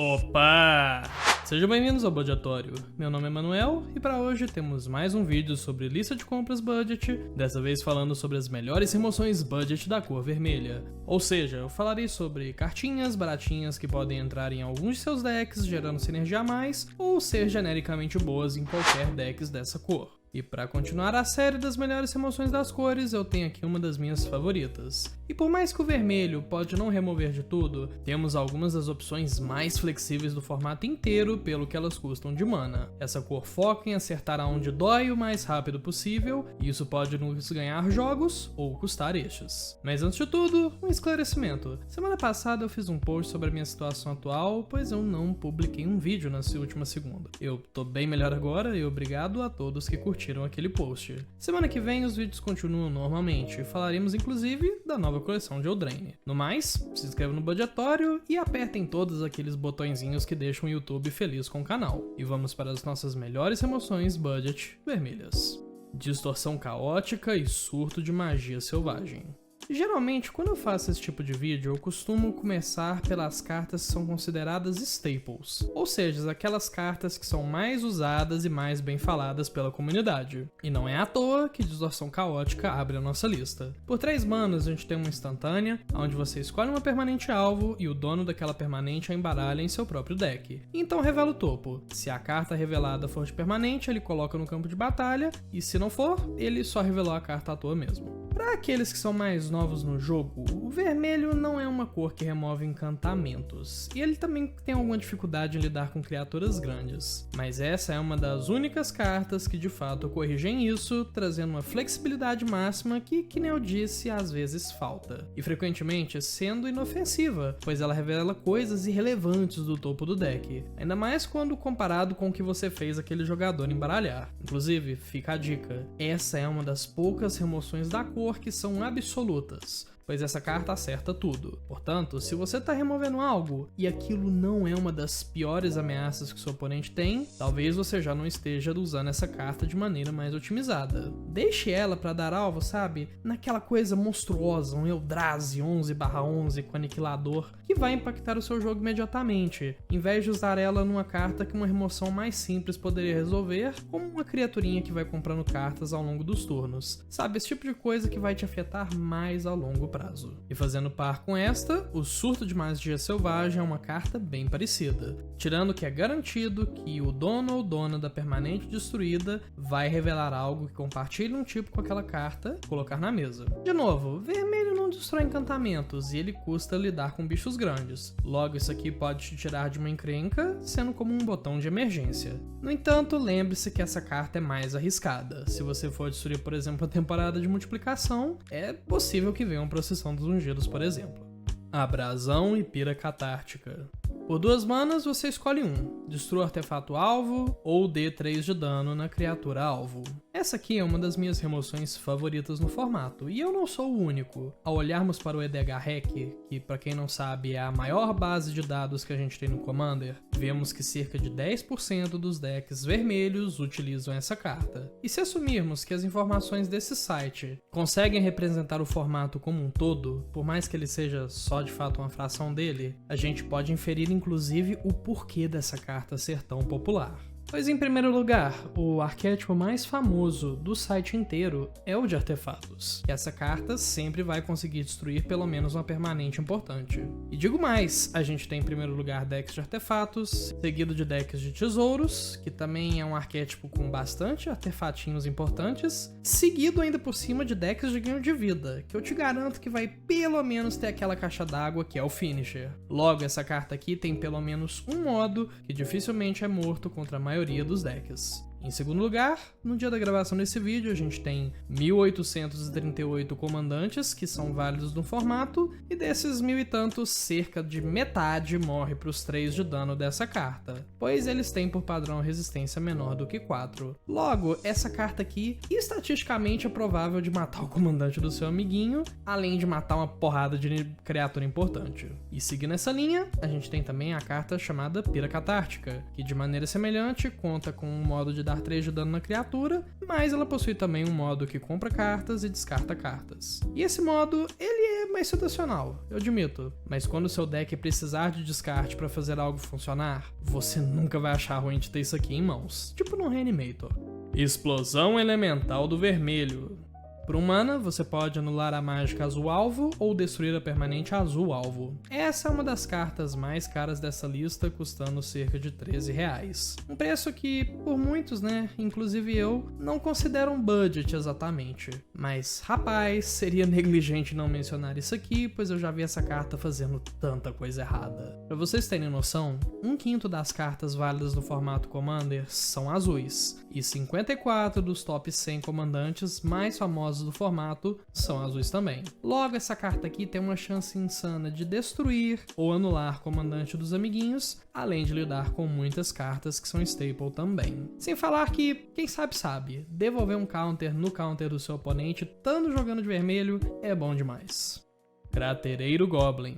Opa! Sejam bem-vindos ao Budgetório. Meu nome é Manuel e para hoje temos mais um vídeo sobre lista de compras budget, dessa vez falando sobre as melhores remoções budget da cor vermelha. Ou seja, eu falarei sobre cartinhas baratinhas que podem entrar em alguns de seus decks gerando sinergia a mais ou ser genericamente boas em qualquer decks dessa cor. E para continuar a série das melhores remoções das cores, eu tenho aqui uma das minhas favoritas. E por mais que o vermelho pode não remover de tudo, temos algumas das opções mais flexíveis do formato inteiro pelo que elas custam de mana. Essa cor foca em acertar aonde dói o mais rápido possível, e isso pode nos ganhar jogos ou custar estes. Mas antes de tudo, um esclarecimento. Semana passada eu fiz um post sobre a minha situação atual, pois eu não publiquei um vídeo nessa última segunda. Eu tô bem melhor agora e obrigado a todos que curtiram aquele post. Semana que vem os vídeos continuam normalmente, falaremos inclusive da nova coleção de Eldraine. No mais, se inscreva no Budgetório e apertem todos aqueles botõezinhos que deixam o YouTube feliz com o canal. E vamos para as nossas melhores remoções budget vermelhas. Distorção caótica e surto de magia selvagem. Geralmente, quando eu faço esse tipo de vídeo, eu costumo começar pelas cartas que são consideradas staples, ou seja, aquelas cartas que são mais usadas e mais bem faladas pela comunidade. E não é à toa que Distorção Caótica abre a nossa lista. Por 3 manas, a gente tem uma instantânea, onde você escolhe uma permanente alvo e o dono daquela permanente a embaralha em seu próprio deck. Então revela o topo. Se a carta revelada for de permanente, ele coloca no campo de batalha, e se não for, ele só revelou a carta à toa mesmo. Para aqueles que são mais novos no jogo, o vermelho não é uma cor que remove encantamentos, e ele também tem alguma dificuldade em lidar com criaturas grandes. Mas essa é uma das únicas cartas que de fato corrigem isso, trazendo uma flexibilidade máxima que nem eu disse, às vezes falta. E frequentemente sendo inofensiva, pois ela revela coisas irrelevantes do topo do deck, ainda mais quando comparado com o que você fez aquele jogador embaralhar. Inclusive, fica a dica, essa é uma das poucas remoções da cor que são absolutas, pois essa carta acerta tudo. Portanto, se você está removendo algo e aquilo não é uma das piores ameaças que seu oponente tem, talvez você já não esteja usando essa carta de maneira mais otimizada. Deixe ela para dar alvo, sabe? Naquela coisa monstruosa, um Eldrazi 11/11 com aniquilador, que vai impactar o seu jogo imediatamente, em vez de usar ela numa carta que uma remoção mais simples poderia resolver, como uma criaturinha que vai comprando cartas ao longo dos turnos. Sabe, esse tipo de coisa que vai te afetar mais ao longo prazo. E fazendo par com esta, o Surto de Magia Selvagem é uma carta bem parecida, tirando que é garantido que o dono ou dona da permanente destruída vai revelar algo que compartilha um tipo com aquela carta e colocar na mesa. De novo, vermelho não destrói encantamentos e ele custa lidar com bichos grandes, logo isso aqui pode te tirar de uma encrenca, sendo como um botão de emergência. No entanto, lembre-se que essa carta é mais arriscada. Se você for destruir, por exemplo, a temporada de multiplicação, é possível que venha uma Procissão dos Ungidos, por exemplo. Abrasão e Pira Catártica. Por 2 manas, você escolhe um. Destrua o artefato alvo ou dê 3 de dano na criatura alvo. Essa aqui é uma das minhas remoções favoritas no formato, e eu não sou o único. Ao olharmos para o EDH Rec, que para quem não sabe é a maior base de dados que a gente tem no Commander, vemos que cerca de 10% dos decks vermelhos utilizam essa carta. E se assumirmos que as informações desse site conseguem representar o formato como um todo, por mais que ele seja só de fato uma fração dele, a gente pode inferir inclusive o porquê dessa carta ser tão popular. Pois em primeiro lugar, o arquétipo mais famoso do site inteiro é o de artefatos, que essa carta sempre vai conseguir destruir pelo menos uma permanente importante. E digo mais, a gente tem em primeiro lugar decks de artefatos, seguido de decks de tesouros, que também é um arquétipo com bastante artefatinhos importantes, seguido ainda por cima de decks de ganho de vida, que eu te garanto que vai pelo menos ter aquela caixa d'água que é o Finisher. Logo, essa carta aqui tem pelo menos um modo que dificilmente é morto contra a maioria dos decks. Em segundo lugar, no dia da gravação desse vídeo, a gente tem 1838 comandantes que são válidos no formato, e desses 1000 e tantos, cerca de metade morre para os 3 de dano dessa carta, pois eles têm por padrão resistência menor do que 4. Logo, essa carta aqui, estatisticamente é provável de matar o comandante do seu amiguinho, além de matar uma porrada de criatura importante. E seguindo essa linha, a gente tem também a carta chamada Pira Catártica, que de maneira semelhante conta com um modo de dar 3 de dano na criatura, mas ela possui também um modo que compra cartas e descarta cartas. E esse modo, ele é mais situacional, eu admito. Mas quando seu deck precisar de descarte pra fazer algo funcionar, você nunca vai achar ruim de ter isso aqui em mãos. Tipo no Reanimator. Explosão Elemental do Vermelho. Por 1 mana, você pode anular a mágica azul-alvo ou destruir a permanente azul-alvo. Essa é uma das cartas mais caras dessa lista, custando cerca de R$13. Um preço que, por muitos, inclusive eu, não considero um budget exatamente. Mas, rapaz, seria negligente não mencionar isso aqui, pois eu já vi essa carta fazendo tanta coisa errada. Pra vocês terem noção, 1/5 das cartas válidas no formato Commander são azuis, e 54 dos top 100 comandantes mais famosos do formato são azuis também. Logo, essa carta aqui tem uma chance insana de destruir ou anular comandante dos amiguinhos, além de lidar com muitas cartas que são staple também. Sem falar que, quem sabe, devolver um counter no counter do seu oponente, estando jogando de vermelho, é bom demais. Cratereiro Goblin.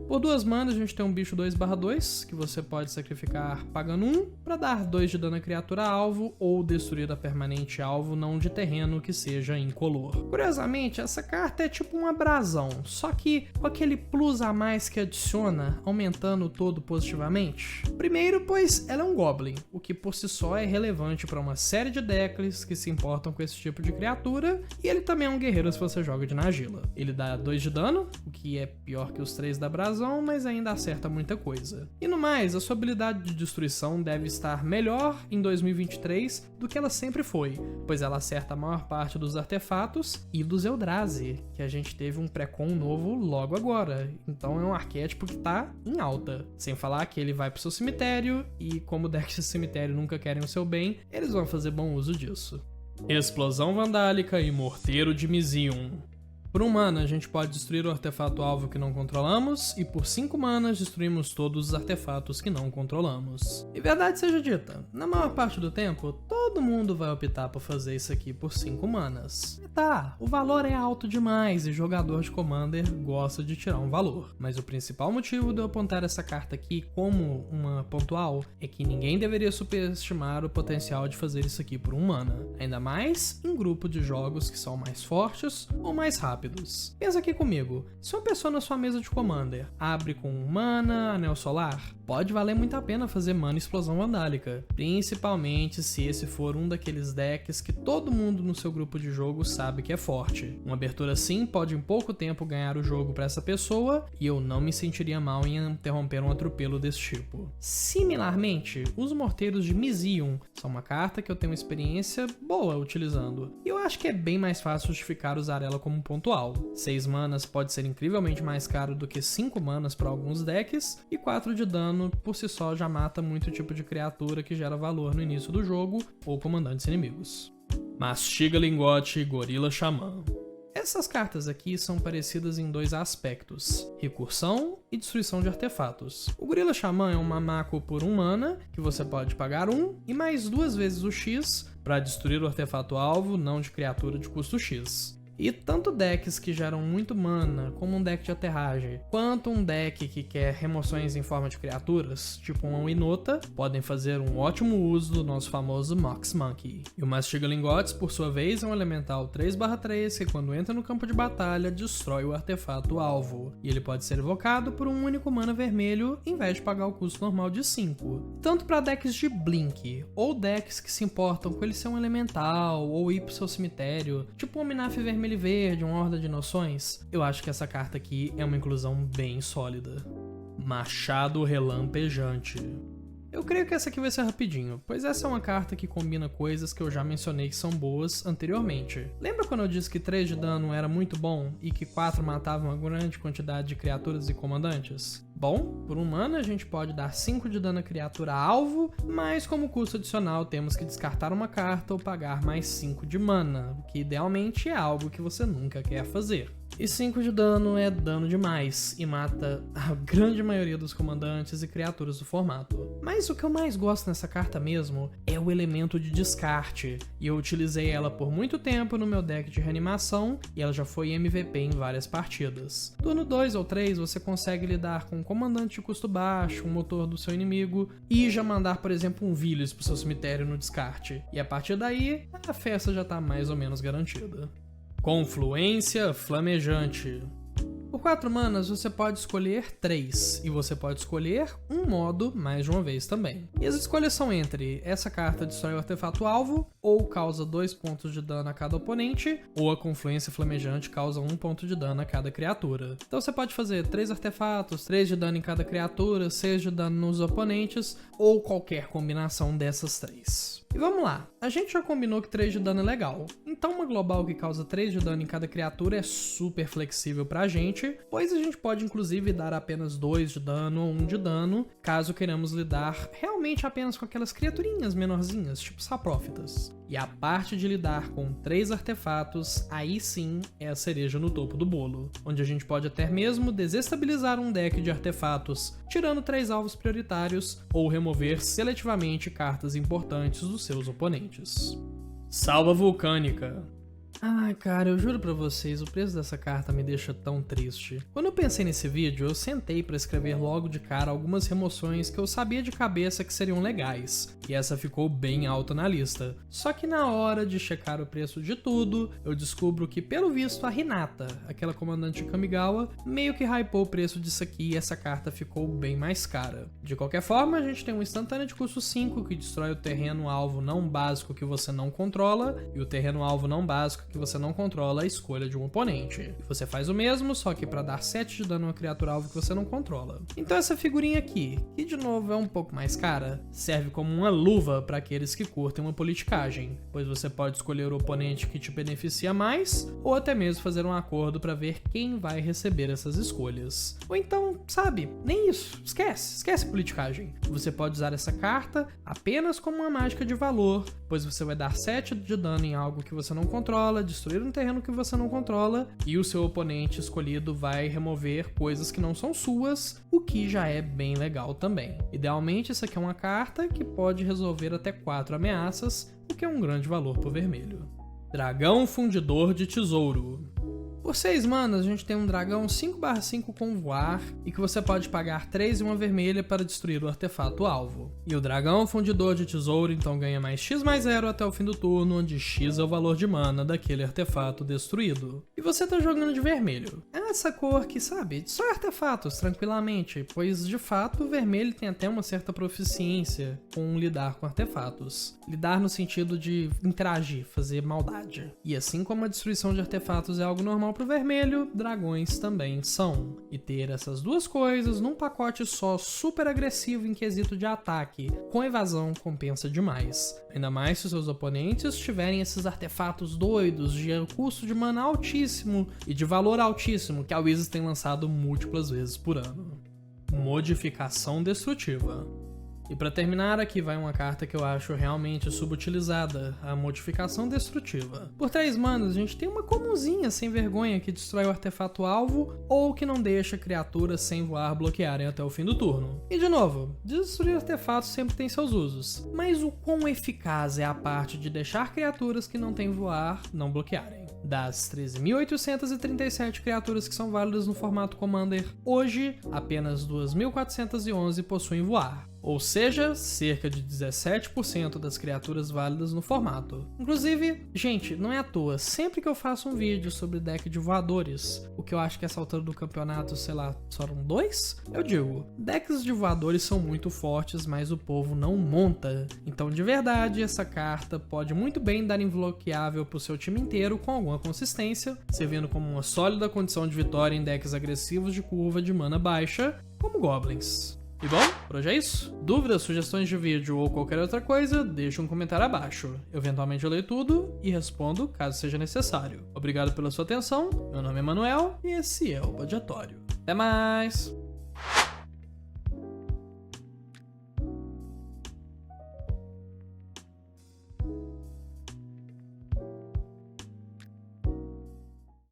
Por 2 manas, a gente tem um bicho 2/2, que você pode sacrificar pagando 1 para dar 2 de dano à criatura alvo ou destruir a permanente alvo não de terreno que seja incolor. Curiosamente, essa carta é tipo um abrasão, só que com aquele plus a mais que adiciona, aumentando o todo positivamente. Primeiro, pois ela é um Goblin, o que por si só é relevante para uma série de decks que se importam com esse tipo de criatura, e ele também é um guerreiro se você joga de Najeela. Ele dá 2 de dano, o que é pior que os 3 da abrasão, mas ainda acerta muita coisa. E no mais, a sua habilidade de destruição deve estar melhor em 2023 do que ela sempre foi, pois ela acerta a maior parte dos artefatos e dos Eldrazi, que a gente teve um pré-con novo logo agora, então é um arquétipo que tá em alta. Sem falar que ele vai pro seu cemitério, e como decks de cemitério nunca querem o seu bem, eles vão fazer bom uso disso. Explosão Vandálica e Morteiro de Mizzium. Por 1 mana, a gente pode destruir o artefato alvo que não controlamos, e por 5 manas destruímos todos os artefatos que não controlamos. E verdade seja dita, na maior parte do tempo, todo mundo vai optar por fazer isso aqui por 5 manas. E tá, o valor é alto demais e jogador de Commander gosta de tirar um valor. Mas o principal motivo de eu apontar essa carta aqui como uma pontual é que ninguém deveria superestimar o potencial de fazer isso aqui por 1 mana. Ainda mais em grupo de jogos que são mais fortes ou mais rápidos. Pensa aqui comigo, se uma pessoa na sua mesa de Commander abre com 1 mana, Anel Solar, pode valer muito a pena fazer mana Explosão Vandálica, principalmente se esse for um daqueles decks que todo mundo no seu grupo de jogo sabe que é forte. Uma abertura assim pode em pouco tempo ganhar o jogo para essa pessoa, e eu não me sentiria mal em interromper um atropelo desse tipo. Similarmente, os Morteiros de Mizzium são uma carta que eu tenho uma experiência boa utilizando, e eu acho que é bem mais fácil justificar usar ela como pontual. 6 manas pode ser incrivelmente mais caro do que 5 manas para alguns decks, e 4 de dano por si só já mata muito tipo de criatura que gera valor no início do jogo ou comandantes inimigos. Mastiga Lingote e Gorila Xamã. Essas cartas aqui são parecidas em 2 aspectos: recursão e destruição de artefatos. O Gorila Xamã é um mamaco por 1 mana, que você pode pagar 1 e mais 2 vezes o X para destruir o artefato alvo não de criatura de custo X. E tanto decks que geram muito mana, como um deck de aterragem, quanto um deck que quer remoções em forma de criaturas, tipo um Inota, podem fazer um ótimo uso do nosso famoso Mox Monkey. E o Mastiga Lingotes, por sua vez, é um elemental 3/3 que quando entra no campo de batalha, destrói o artefato alvo. E ele pode ser evocado por um único mana vermelho, em vez de pagar o custo normal de 5. Tanto para decks de Blink, ou decks que se importam com ele ser um elemental, ou ir pro seu cemitério, tipo um Minaf vermelho e verde, uma horda de noções, eu acho que essa carta aqui é uma inclusão bem sólida. Machado Relampejante. Eu creio que essa aqui vai ser rapidinho, pois essa é uma carta que combina coisas que eu já mencionei que são boas anteriormente. Lembra quando eu disse que 3 de dano era muito bom e que 4 matavam uma grande quantidade de criaturas e comandantes? Bom, por 1 mana a gente pode dar 5 de dano à criatura alvo, mas como custo adicional temos que descartar uma carta ou pagar mais 5 de mana, o que idealmente é algo que você nunca quer fazer. E 5 de dano é dano demais e mata a grande maioria dos comandantes e criaturas do formato. Mas o que eu mais gosto nessa carta mesmo é o elemento de descarte, e eu utilizei ela por muito tempo no meu deck de reanimação e ela já foi MVP em várias partidas. Turno 2 ou 3 você consegue lidar com um comandante de custo baixo, um motor do seu inimigo e já mandar, por exemplo, um Villius pro seu cemitério no descarte. E a partir daí, a festa já tá mais ou menos garantida. Confluência Flamejante. Por 4 manas você pode escolher 3, e você pode escolher um modo mais de uma vez também. E as escolhas são entre essa carta destrói o artefato alvo, ou causa 2 pontos de dano a cada oponente, ou a confluência flamejante causa 1 ponto de dano a cada criatura. Então você pode fazer 3 artefatos, 3 de dano em cada criatura, 6 de dano nos oponentes, ou qualquer combinação dessas 3. E vamos lá, a gente já combinou que 3 de dano é legal, então uma global que causa 3 de dano em cada criatura é super flexível pra gente, pois a gente pode inclusive dar apenas 2 de dano ou 1 de dano, caso queiramos lidar realmente apenas com aquelas criaturinhas menorzinhas, tipo saprófitas. E a parte de lidar com 3 artefatos, aí sim é a cereja no topo do bolo, onde a gente pode até mesmo desestabilizar um deck de artefatos, tirando 3 alvos prioritários, ou remover seletivamente cartas importantes dos seus oponentes. Salva Vulcânica. Ai, cara, eu juro pra vocês, o preço dessa carta me deixa tão triste. Quando eu pensei nesse vídeo, eu sentei pra escrever logo de cara algumas remoções que eu sabia de cabeça que seriam legais, e essa ficou bem alta na lista. Só que na hora de checar o preço de tudo, eu descubro que, pelo visto, a Hinata, aquela comandante Kamigawa, meio que hypou o preço disso aqui e essa carta ficou bem mais cara. De qualquer forma, a gente tem um instantâneo de custo 5 que destrói o terreno alvo não básico que você não controla, e o terreno alvo não básico que você não controla a escolha de um oponente. E você faz o mesmo, só que para dar 7 de dano a uma criatura alvo que você não controla. Então essa figurinha aqui, que de novo é um pouco mais cara, serve como uma luva para aqueles que curtem uma politicagem, pois você pode escolher o oponente que te beneficia mais, ou até mesmo fazer um acordo para ver quem vai receber essas escolhas. Ou então, sabe, nem isso, esquece politicagem. Você pode usar essa carta apenas como uma mágica de valor, pois você vai dar 7 de dano em algo que você não controla, destruir um terreno que você não controla, e o seu oponente escolhido vai remover coisas que não são suas, o que já é bem legal também. Idealmente, essa aqui é uma carta que pode resolver até 4 ameaças, o que é um grande valor pro vermelho. Dragão Fundidor de Tesouro. Por 6 manas, a gente tem um dragão 5/5 com voar, e que você pode pagar 3 e uma vermelha para destruir o artefato alvo. E o dragão fundidor de tesouro então ganha mais X+0 até o fim do turno, onde X é o valor de mana daquele artefato destruído. E você tá jogando de vermelho. É essa cor que, sabe, destrói artefatos tranquilamente, pois de fato o vermelho tem até uma certa proficiência com lidar com artefatos. Lidar no sentido de interagir, fazer maldade. E assim como a destruição de artefatos é algo normal pro vermelho, dragões também são. E ter essas duas coisas num pacote só super agressivo em quesito de ataque, com evasão, compensa demais. Ainda mais se seus oponentes tiverem esses artefatos doidos de custo de mana altíssimo e de valor altíssimo que a Wizards tem lançado múltiplas vezes por ano. Modificação destrutiva. E pra terminar, aqui vai uma carta que eu acho realmente subutilizada, a Modificação Destrutiva. Por 3 manas, a gente tem uma comunzinha sem vergonha que destrói o artefato alvo ou que não deixa criaturas sem voar bloquearem até o fim do turno. E de novo, destruir artefatos sempre tem seus usos, mas o quão eficaz é a parte de deixar criaturas que não têm voar não bloquearem. Das 13.837 criaturas que são válidas no formato Commander, hoje apenas 2.411 possuem voar. Ou seja, cerca de 17% das criaturas válidas no formato. Inclusive, gente, não é à toa, sempre que eu faço um vídeo sobre deck de voadores, o que eu acho que essa altura do campeonato, sei lá, foram 2? Eu digo, decks de voadores são muito fortes, mas o povo não monta. Então, de verdade, essa carta pode muito bem dar invloqueável pro seu time inteiro com alguma consistência, servindo como uma sólida condição de vitória em decks agressivos de curva de mana baixa, como Goblins. E bom, por hoje é isso. Dúvidas, sugestões de vídeo ou qualquer outra coisa, deixe um comentário abaixo. Eventualmente eu leio tudo e respondo caso seja necessário. Obrigado pela sua atenção, meu nome é Manuel e esse é o Budgetório. Até mais!